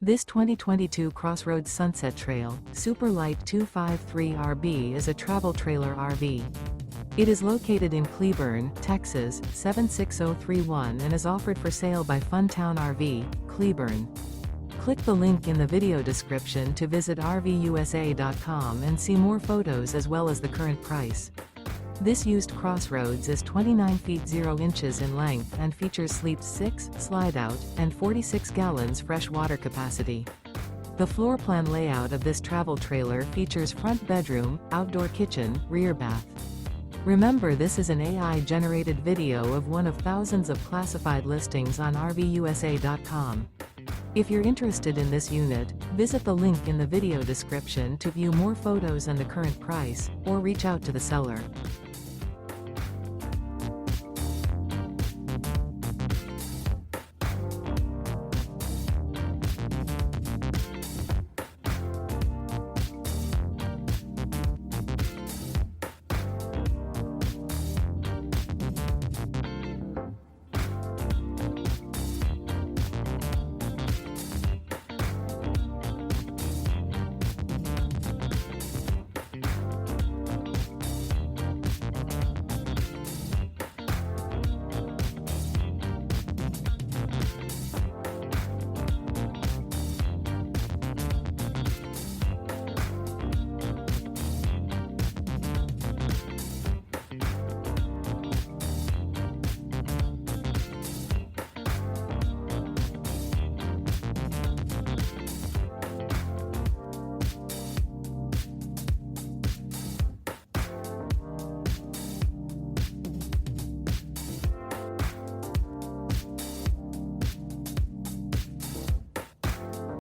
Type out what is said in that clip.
This 2022 Crossroads Sunset Trail, Super Lite 253RB is a travel trailer RV. It is located in Cleburne, Texas, 76031 and is offered for sale by Funtown RV, Cleburne. Click the link in the video description to visit RVUSA.com and see more photos as well as the current price. This used Crossroads is 29 feet 0 inches in length and features sleep 6, Slideout, and 46 gallons fresh water capacity. The floor plan layout of this travel trailer features front bedroom, outdoor kitchen, rear bath. Remember, this is an AI-generated video of one of thousands of classified listings on RVUSA.com. If you're interested in this unit, visit the link in the video description to view more photos and the current price, or reach out to the seller.